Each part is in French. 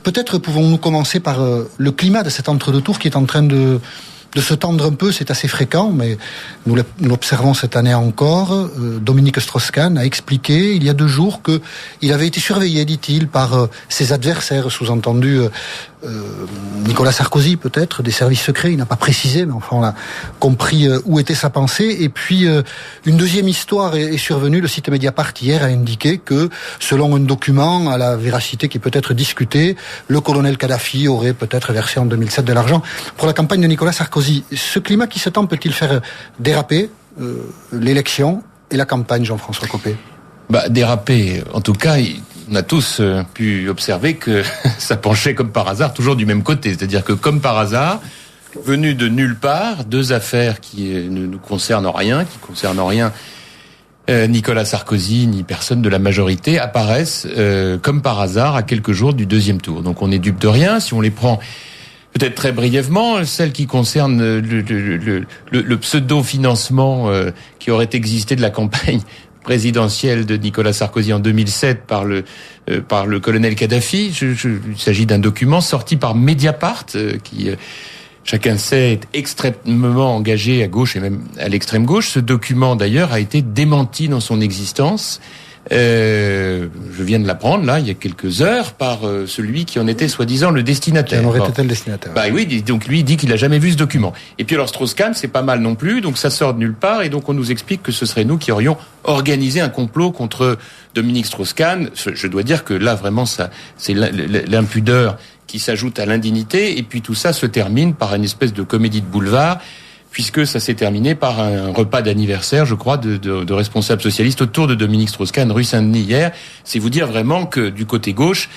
peut-être pouvons-nous commencer par le climat de cet entre-deux-tours qui est en train de se tendre un peu, c'est assez fréquent, mais nous l'observons cette année encore. Dominique Strauss-Kahn a expliqué il y a 2 jours qu'il avait été surveillé, dit-il, par ses adversaires, sous-entendu Nicolas Sarkozy peut-être, des services secrets, il n'a pas précisé, mais enfin on a compris où était sa pensée. Et puis une deuxième histoire est survenue, le site Mediapart hier a indiqué que, selon un document à la véracité qui peut être discutée, le colonel Kadhafi aurait peut-être versé en 2007 de l'argent pour la campagne de Nicolas Sarkozy. Ce climat qui se tend peut-il faire déraper l'élection et la campagne, Jean-François Copé? Déraper, en tout cas, on a tous pu observer que ça penchait comme par hasard toujours du même côté. C'est-à-dire que comme par hasard, venu de nulle part, 2 affaires qui ne nous concernent rien, Nicolas Sarkozy ni personne de la majorité apparaissent comme par hasard à quelques jours du 2e tour. Donc on est dupe de rien. Si on les prend peut-être très brièvement, celle qui concerne le pseudo-financement qui aurait existé de la campagne présidentielle de Nicolas Sarkozy en 2007 par le colonel Kadhafi. Il s'agit d'un document sorti par Mediapart qui, chacun sait, est extrêmement engagé à gauche et même à l'extrême gauche. Ce document, d'ailleurs, a été démenti dans son existence. Je viens de l'apprendre, là, il y a quelques heures, par celui qui en était soi-disant le destinataire. Qui en aurait été le destinataire. Oui, donc lui, il dit qu'il a jamais vu ce document. Et puis alors Strauss-Kahn, c'est pas mal non plus, donc ça sort de nulle part, et donc on nous explique que ce serait nous qui aurions organisé un complot contre Dominique Strauss-Kahn. Je dois dire que là, vraiment, ça, c'est l'impudeur qui s'ajoute à l'indignité, et puis tout ça se termine par une espèce de comédie de boulevard, puisque ça s'est terminé par un repas d'anniversaire, je crois, de responsables socialistes autour de Dominique Strauss-Kahn, rue Saint-Denis hier. C'est vous dire vraiment que du côté gauche,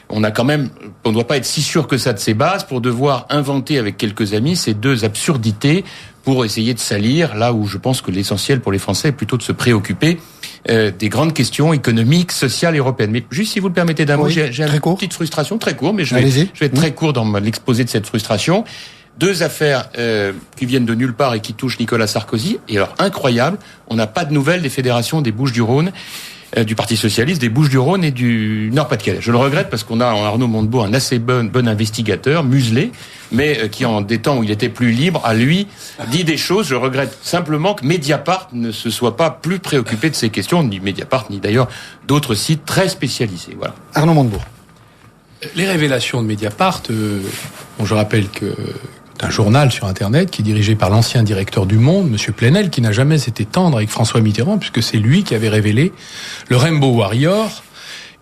on ne doit pas être si sûr que ça de ses bases pour devoir inventer avec quelques amis ces 2 absurdités pour essayer de salir, là où je pense que l'essentiel pour les Français est plutôt de se préoccuper des grandes questions économiques, sociales et européennes. Mais juste si vous le permettez d'un mot, j'ai une petite frustration, très court, mais je vais être très court dans l'exposé de cette frustration. 2 affaires qui viennent de nulle part et qui touchent Nicolas Sarkozy. Et alors, incroyable, on n'a pas de nouvelles des fédérations des Bouches-du-Rhône, du Parti Socialiste, des Bouches-du-Rhône et du Nord-Pas-de-Calais. Je le regrette parce qu'on a en Arnaud Montebourg un assez bon investigateur, muselé, mais qui en des temps où il était plus libre, à lui, dit des choses. Je regrette simplement que Mediapart ne se soit pas plus préoccupé de ces questions, ni Mediapart, ni d'ailleurs d'autres sites très spécialisés. Voilà. Arnaud Montebourg. Les révélations de Mediapart, je rappelle que un journal sur Internet qui est dirigé par l'ancien directeur du Monde, M. Plenel, qui n'a jamais été tendre avec François Mitterrand, puisque c'est lui qui avait révélé le Rainbow Warrior,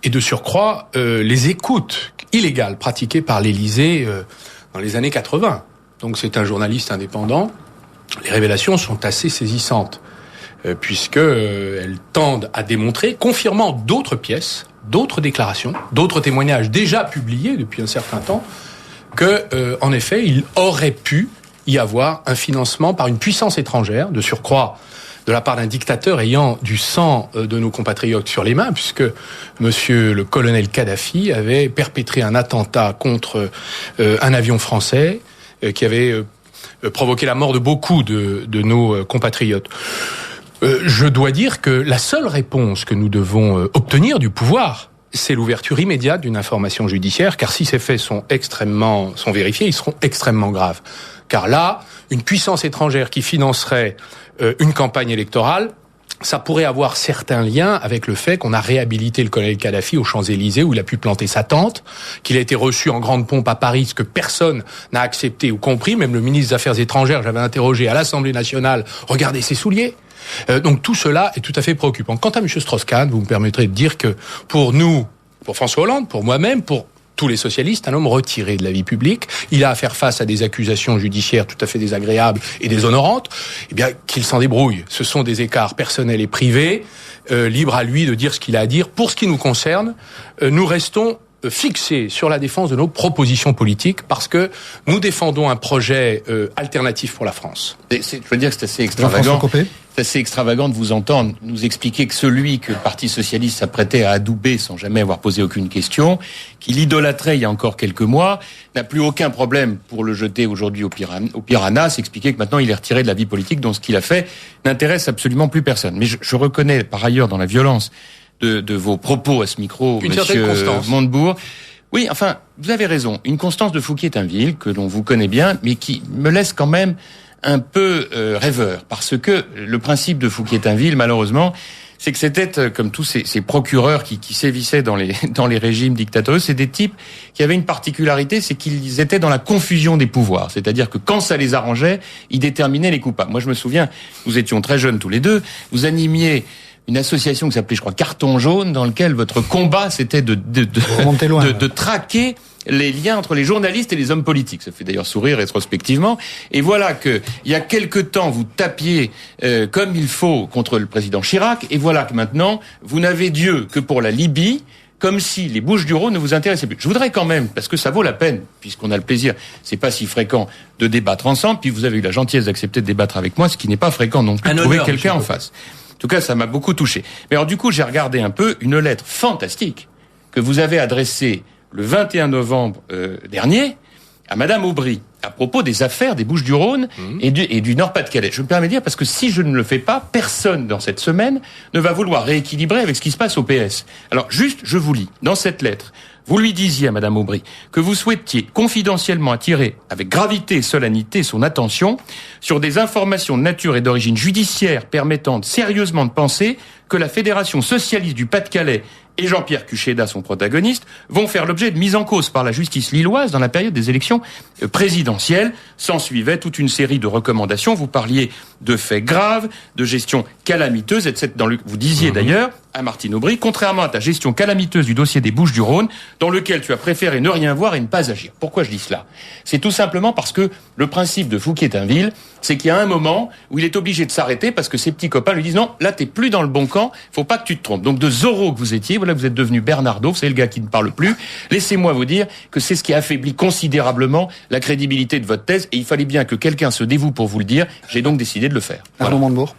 et de surcroît les écoutes illégales pratiquées par l'Élysée dans les années 80. Donc c'est un journaliste indépendant. Les révélations sont assez saisissantes, puisque elles tendent à démontrer, confirmant d'autres pièces, d'autres déclarations, d'autres témoignages déjà publiés depuis un certain temps, que, en effet, il aurait pu y avoir un financement par une puissance étrangère, de surcroît de la part d'un dictateur ayant du sang de nos compatriotes sur les mains, puisque monsieur le colonel Kadhafi avait perpétré un attentat contre un avion français qui avait provoqué la mort de beaucoup de nos compatriotes. Je dois dire que la seule réponse que nous devons obtenir du pouvoir, c'est l'ouverture immédiate d'une information judiciaire, car si ces faits sont vérifiés, ils seront extrêmement graves. Car là, une puissance étrangère qui financerait une campagne électorale, ça pourrait avoir certains liens avec le fait qu'on a réhabilité le colonel Kadhafi aux Champs-Élysées, où il a pu planter sa tente, qu'il a été reçu en grande pompe à Paris, ce que personne n'a accepté ou compris, même le ministre des Affaires étrangères, j'avais interrogé à l'Assemblée nationale, regardez ses souliers. Donc tout cela est tout à fait préoccupant. Quant à M. Strauss-Kahn, vous me permettrez de dire que pour nous, pour François Hollande, pour moi-même, pour tous les socialistes, un homme retiré de la vie publique, il a à faire face à des accusations judiciaires tout à fait désagréables et déshonorantes, eh bien qu'il s'en débrouille. Ce sont des écarts personnels et privés, libre à lui de dire ce qu'il a à dire. Pour ce qui nous concerne, nous restons fixés sur la défense de nos propositions politiques parce que nous défendons un projet alternatif pour la France. Je veux dire que c'est assez extravagant. C'est assez extravagant de vous entendre nous expliquer que celui que le Parti Socialiste s'apprêtait à adouber sans jamais avoir posé aucune question, qu'il idolâtrait il y a encore quelques mois, n'a plus aucun problème pour le jeter aujourd'hui au piranha, s'expliquer que maintenant il est retiré de la vie politique, dont ce qu'il a fait n'intéresse absolument plus personne. Mais je reconnais par ailleurs dans la violence de vos propos à ce micro, monsieur Montebourg, Oui, enfin, vous avez raison. Une Constance de Fouquier-Tinville, que l'on vous connaît bien, mais qui me laisse quand même un peu rêveur. Parce que le principe de Fouquier-Tinville, malheureusement, c'est que c'était, comme tous ces procureurs qui sévissaient dans les régimes dictatoriaux, c'est des types qui avaient une particularité, c'est qu'ils étaient dans la confusion des pouvoirs. C'est-à-dire que quand ça les arrangeait, ils déterminaient les coupables. Moi, je me souviens, nous étions très jeunes tous les deux, vous animiez une association qui s'appelait, je crois, Carton Jaune, dans lequel votre combat, c'était de traquer les liens entre les journalistes et les hommes politiques. Ça fait d'ailleurs sourire rétrospectivement. Et voilà que, il y a quelque temps, vous tapiez comme il faut contre le président Chirac, et voilà que maintenant, vous n'avez Dieu que pour la Libye, comme si les Bouches-du-Rhône ne vous intéressaient plus. Je voudrais quand même, parce que ça vaut la peine, puisqu'on a le plaisir, c'est pas si fréquent, de débattre ensemble, puis vous avez eu la gentillesse d'accepter de débattre avec moi, ce qui n'est pas fréquent non plus, de trouver quelqu'un en face. En tout cas, ça m'a beaucoup touché. Mais alors du coup, j'ai regardé un peu une lettre fantastique que vous avez adressée le 21 novembre dernier à Madame Aubry à propos des affaires des Bouches-du-Rhône et du Nord-Pas-de-Calais. Je me permets de dire, parce que si je ne le fais pas, personne dans cette semaine ne va vouloir rééquilibrer avec ce qui se passe au PS. Alors juste, je vous lis, dans cette lettre, vous lui disiez à Madame Aubry que vous souhaitiez confidentiellement attirer avec gravité et solennité son attention sur des informations de nature et d'origine judiciaire permettant sérieusement de penser que la Fédération socialiste du Pas-de-Calais et Jean-Pierre Cuchéda, son protagoniste, vont faire l'objet de mise en cause par la justice lilloise dans la période des élections présidentielles. S'en suivait toute une série de recommandations. Vous parliez de faits graves, de gestion calamiteuse, etc. Vous disiez d'ailleurs à Martine Aubry, contrairement à ta gestion calamiteuse du dossier des Bouches-du-Rhône, dans lequel tu as préféré ne rien voir et ne pas agir. Pourquoi je dis cela ? C'est tout simplement parce que le principe de Fouquier-Tinville, c'est qu'il y a un moment où il est obligé de s'arrêter parce que ses petits copains lui disent non, là t'es plus dans le bon camp, faut pas que tu te trompes. Donc de Zorro que vous étiez, voilà, vous êtes devenu Bernardo, c'est le gars qui ne parle plus. Laissez-moi vous dire que c'est ce qui affaiblit considérablement la crédibilité de votre thèse et il fallait bien que quelqu'un se dévoue pour vous le dire. J'ai donc décidé de le faire. Arnaud Montebourg.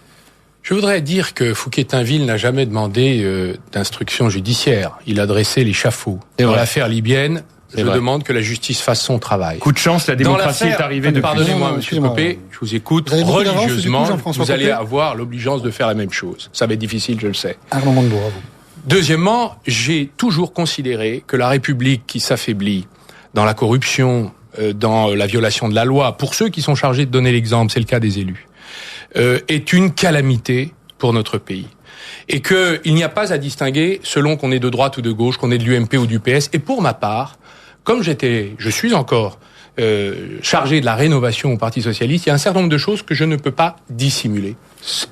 Je voudrais dire que Fouquier-Tinville n'a jamais demandé d'instruction judiciaire. Il a dressé l'échafaud. Dans l'affaire libyenne, je demande que la justice fasse son travail. Coup de chance, la démocratie est arrivée depuis. Pardonnez-moi, monsieur Copé, je vous écoute religieusement. Vous allez avoir l'obligeance de faire la même chose. Ça va être difficile, je le sais. Arnaud Montebourg, à vous. Deuxièmement, j'ai toujours considéré que la République qui s'affaiblit dans la corruption, dans la violation de la loi, pour ceux qui sont chargés de donner l'exemple, c'est le cas des élus, est une calamité pour notre pays. Et qu'il n'y a pas à distinguer selon qu'on est de droite ou de gauche, qu'on est de l'UMP ou du PS. Et pour ma part, comme je suis encore chargé de la rénovation au Parti Socialiste, il y a un certain nombre de choses que je ne peux pas dissimuler.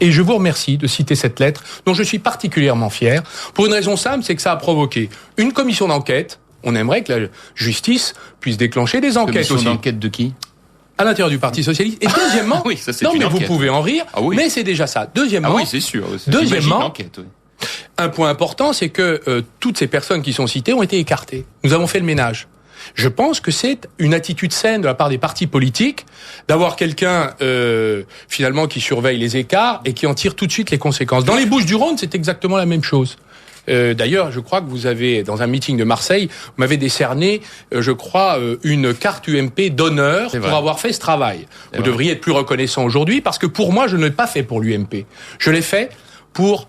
Et je vous remercie de citer cette lettre, dont je suis particulièrement fier, pour une raison simple, c'est que ça a provoqué une commission d'enquête. On aimerait que la justice puisse déclencher des enquêtes aussi. Commission d'enquête de qui ? À l'intérieur du Parti Socialiste. Et deuxièmement, oui, ça, c'est non mais enquête. Vous pouvez en rire, mais c'est déjà ça. Deuxièmement, oui, c'est sûr. Deuxièmement, enquête, oui. Un point important, c'est que toutes ces personnes qui sont citées ont été écartées. Nous avons fait le ménage. Je pense que c'est une attitude saine de la part des partis politiques d'avoir quelqu'un finalement qui surveille les écarts et qui en tire tout de suite les conséquences. Dans les Bouches-du-Rhône, c'est exactement la même chose. D'ailleurs, je crois que vous avez, dans un meeting de Marseille, vous m'avez décerné, je crois, une carte UMP d'honneur pour avoir fait ce travail. Vous devriez être plus reconnaissant aujourd'hui parce que pour moi, je ne l'ai pas fait pour l'UMP. Je l'ai fait pour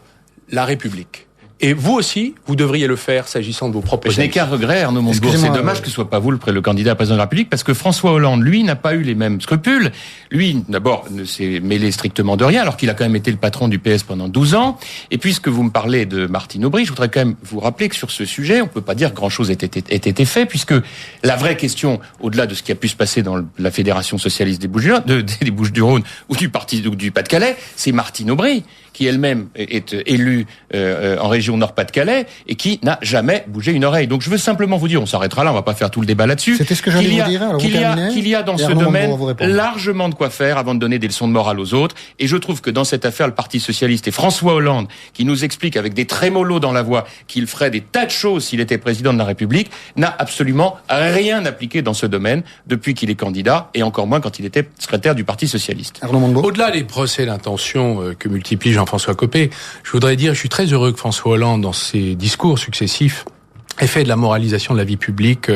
la République. Et vous aussi, vous devriez le faire s'agissant de vos propres Je n'ai qu'un regret, Arnaud Montebourg. C'est dommage que ce soit pas vous le candidat à président de la République, parce que François Hollande, lui, n'a pas eu les mêmes scrupules. Lui, d'abord, ne s'est mêlé strictement de rien, alors qu'il a quand même été le patron du PS pendant 12 ans. Et puisque vous me parlez de Martine Aubry, je voudrais quand même vous rappeler que sur ce sujet, on peut pas dire que grand-chose ait été fait, puisque la vraie question, au-delà de ce qui a pu se passer dans la Fédération socialiste des Bouches-du-Rhône ou du Pas-de-Calais, c'est Martine Aubry, qui elle-même est élue en région Nord-Pas-de-Calais et qui n'a jamais bougé une oreille. Donc je veux simplement vous dire, on s'arrêtera là, on va pas faire tout le débat là-dessus. C'était ce que j'allais vous dire. Alors qu'il y a dans ce domaine largement de quoi faire avant de donner des leçons de morale aux autres. Et je trouve que dans cette affaire, le Parti Socialiste et François Hollande, qui nous explique avec des trémolos dans la voix qu'il ferait des tas de choses s'il était président de la République, n'a absolument rien appliqué dans ce domaine depuis qu'il est candidat et encore moins quand il était secrétaire du Parti Socialiste. Au-delà des procès d'intention que multiplie Jean-François Copé, je voudrais dire, je suis très heureux que François Hollande, dans ses discours successifs, et fait de la moralisation de la vie publique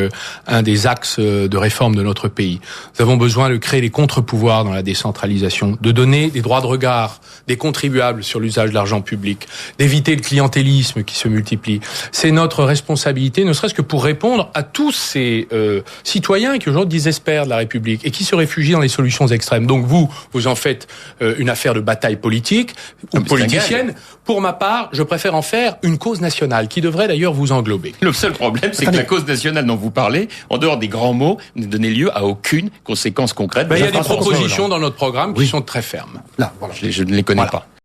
un des axes de réforme de notre pays. Nous avons besoin de créer les contre-pouvoirs dans la décentralisation, de donner des droits de regard des contribuables sur l'usage de l'argent public, d'éviter le clientélisme qui se multiplie. C'est notre responsabilité, ne serait-ce que pour répondre à tous ces citoyens qui aujourd'hui désespèrent de la République et qui se réfugient dans les solutions extrêmes. Donc vous en faites une affaire de bataille politique ou politicienne. Pour ma part, je préfère en faire une cause nationale qui devrait d'ailleurs vous englober. Le seul problème, c'est que la cause nationale dont vous parlez, en dehors des grands mots, ne donnait lieu à aucune conséquence concrète. Il y a des propositions dans notre programme qui sont très fermes. Là, voilà. Je ne les connais pas.